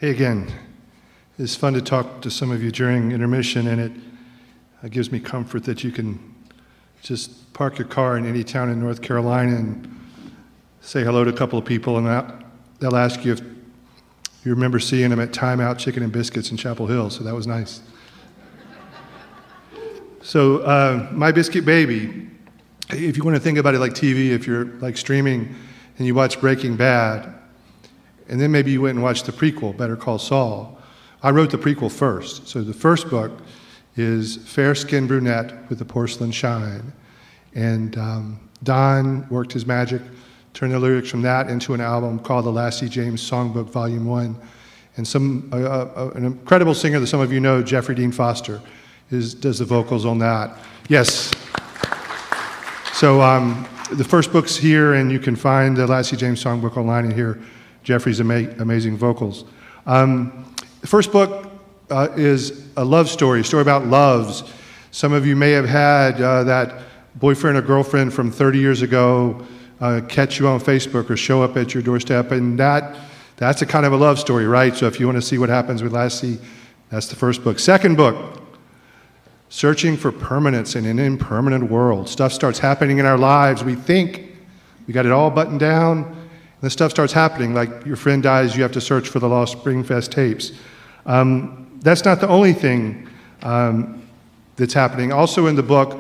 Hey again. It's fun to talk to some of you during intermission, and it gives me comfort that you can just park your car in any town in North Carolina and say hello to a couple of people, and they'll ask you if you remember seeing them at Time Out Chicken and Biscuits in Chapel Hill, so that was nice. So, My Biscuit Baby, if you want to think about it like TV, if you're like streaming and you watch Breaking Bad, and then maybe you went and watched the prequel, Better Call Saul. I wrote the prequel first. So the first book is Fair-Skinned Brunette with a Porcelain Shine. And Don worked his magic, turned the lyrics from that into an album called The Lassie James Songbook Volume 1. And an incredible singer that some of you know, Jeffrey Dean Foster, does the vocals on that. Yes. So the first book's here, and you can find the Lassie James Songbook online and hear Jeffrey's amazing vocals. The first book is a love story, a story about loves. Some of you may have had that boyfriend or girlfriend from 30 years ago catch you on Facebook or show up at your doorstep, and that's a kind of a love story, right? So if you want to see what happens with Lassie, that's the first book. Second book, Searching for Permanence in an Impermanent World. Stuff starts happening in our lives. We think we got it all buttoned down. And the stuff starts happening, like your friend dies, you have to search for the lost Springfest tapes. That's not the only thing that's happening. Also in the book,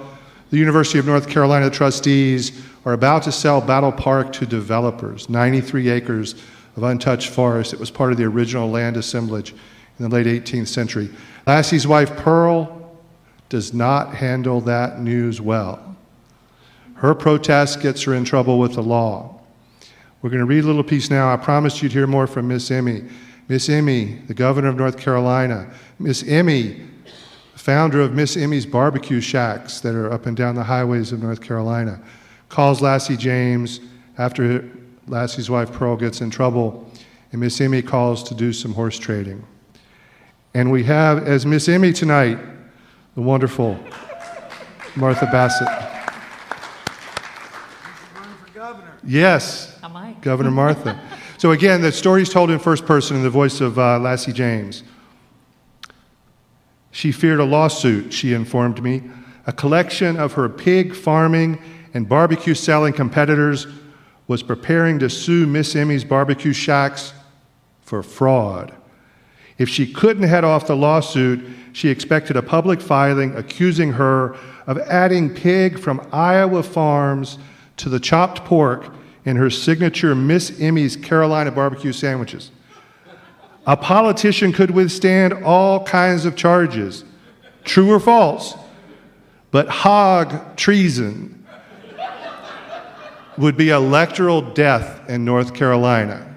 the University of North Carolina trustees are about to sell Battle Park to developers, 93 acres of untouched forest. It was part of the original land assemblage in the late 18th century. Lassie's wife, Pearl, does not handle that news well. Her protest gets her in trouble with the law. We're going to read a little piece now. I promised you'd hear more from Miss Emmy. Miss Emmy, the governor of North Carolina. Miss Emmy, founder of Miss Emmy's barbecue shacks that are up and down the highways of North Carolina, calls Lassie James after Lassie's wife Pearl gets in trouble, and Miss Emmy calls to do some horse trading. And we have, as Miss Emmy tonight, the wonderful Martha Bassett. Yes. Governor Martha. So again, the story's told in first person in the voice of Lassie James. She feared a lawsuit, she informed me. A collection of her pig farming and barbecue selling competitors was preparing to sue Miss Emmy's barbecue shacks for fraud. If she couldn't head off the lawsuit, she expected a public filing accusing her of adding pig from Iowa farms to the chopped pork in her signature Miss Emmy's Carolina barbecue sandwiches. A politician could withstand all kinds of charges, true or false, but hog treason would be electoral death in North Carolina.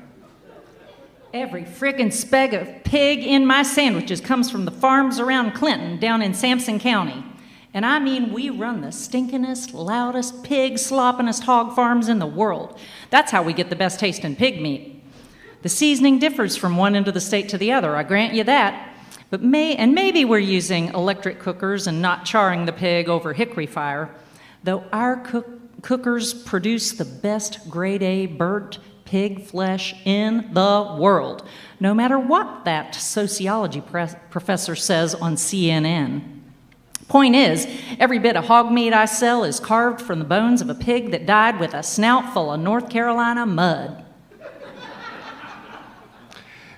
Every frickin' speg of pig in my sandwiches comes from the farms around Clinton down in Sampson County. And I mean, we run the stinkingest, loudest, pig-sloppingest hog farms in the world. That's how we get the best tasting pig meat. The seasoning differs from one end of the state to the other, I grant you that. But maybe we're using electric cookers and not charring the pig over hickory fire, though our cookers produce the best grade A burnt pig flesh in the world, no matter what that sociology professor says on CNN. Point is, every bit of hog meat I sell is carved from the bones of a pig that died with a snout full of North Carolina mud.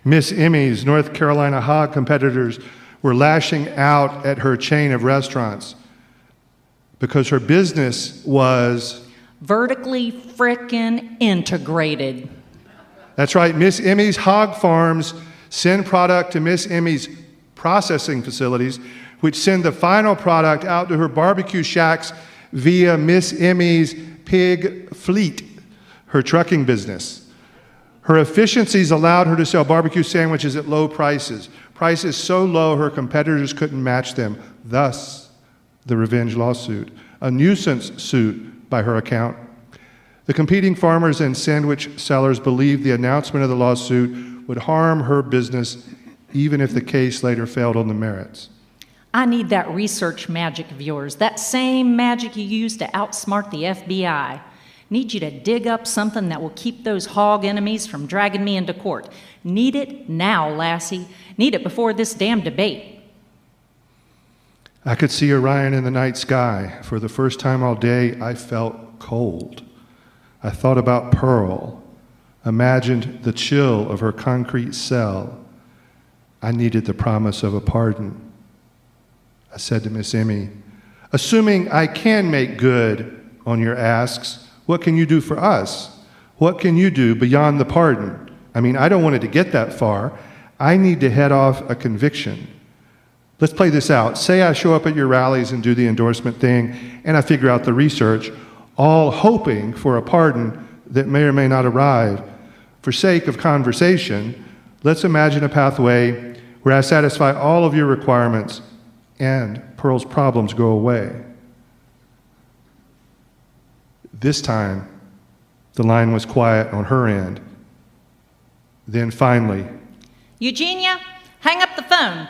Miss Emmy's North Carolina hog competitors were lashing out at her chain of restaurants because her business was vertically frickin' integrated. That's right. Miss Emmy's hog farms send product to Miss Emmy's processing facilities, which send the final product out to her barbecue shacks via Miss Emmy's Pig Fleet, her trucking business. Her efficiencies allowed her to sell barbecue sandwiches at low prices, prices so low her competitors couldn't match them. Thus, the revenge lawsuit, a nuisance suit by her account. The competing farmers and sandwich sellers believed the announcement of the lawsuit would harm her business, even if the case later failed on the merits. I need that research magic of yours, that same magic you use to outsmart the FBI. Need you to dig up something that will keep those hog enemies from dragging me into court. Need it now, lassie. Need it before this damn debate. I could see Orion in the night sky. For the first time all day, I felt cold. I thought about Pearl, imagined the chill of her concrete cell. I needed the promise of a pardon. I said to Miss Emmy, assuming I can make good on your asks, what can you do for us? What can you do beyond the pardon? I mean, I don't want it to get that far. I need to head off a conviction. Let's play this out. Say I show up at your rallies and do the endorsement thing, and I figure out the research, all hoping for a pardon that may or may not arrive. For sake of conversation, let's imagine a pathway where I satisfy all of your requirements and Pearl's problems go away. This time, the line was quiet on her end. Then finally, Eugenia, hang up the phone.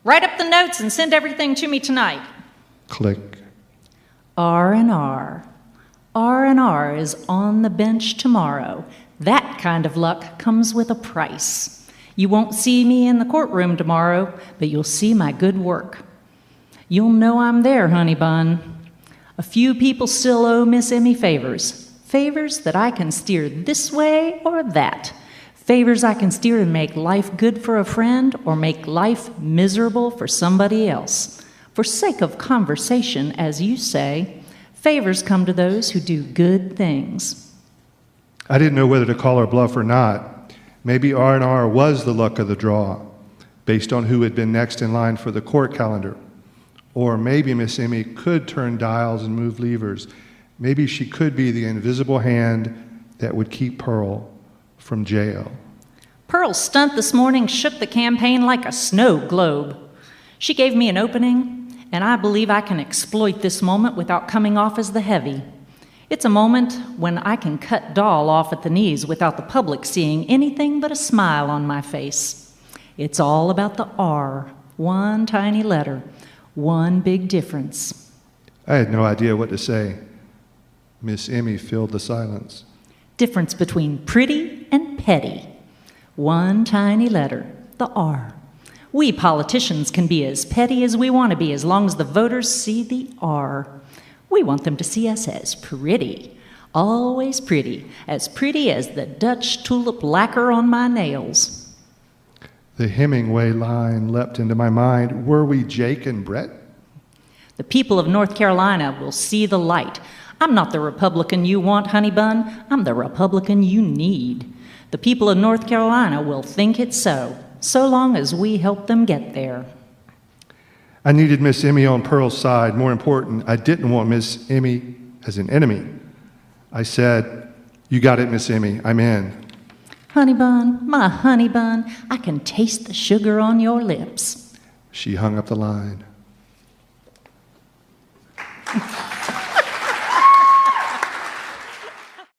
Write up the notes and send everything to me tonight. click. R&R. R&R is on the bench tomorrow. That kind of luck comes with a price. You won't see me in the courtroom tomorrow, but you'll see my good work. You'll know I'm there, honey bun. A few people still owe Miss Emmy favors. Favors that I can steer this way or that. Favors I can steer to make life good for a friend or make life miserable for somebody else. For sake of conversation, as you say, favors come to those who do good things. I didn't know whether to call her bluff or not. Maybe R&R was the luck of the draw, based on who had been next in line for the court calendar. Or maybe Miss Emmy could turn dials and move levers. Maybe she could be the invisible hand that would keep Pearl from jail. Pearl's stunt this morning shook the campaign like a snow globe. She gave me an opening, and I believe I can exploit this moment without coming off as the heavy. It's a moment when I can cut Doll off at the knees without the public seeing anything but a smile on my face. It's all about the R, one tiny letter, one big difference. I had no idea what to say. Miss Emmy filled the silence. Difference between pretty and petty. One tiny letter, the R. We politicians can be as petty as we want to be as long as the voters see the R. We want them to see us as pretty, always pretty as the Dutch tulip lacquer on my nails. The Hemingway line leapt into my mind. Were we Jake and Brett? The people of North Carolina will see the light. I'm not the Republican you want, honey bun. I'm the Republican you need. The people of North Carolina will think it so long as we help them get there. I needed Miss Emmy on Pearl's side. More important, I didn't want Miss Emmy as an enemy. I said, you got it, Miss Emmy. I'm in. Honey bun, my honey bun, I can taste the sugar on your lips. She hung up the line.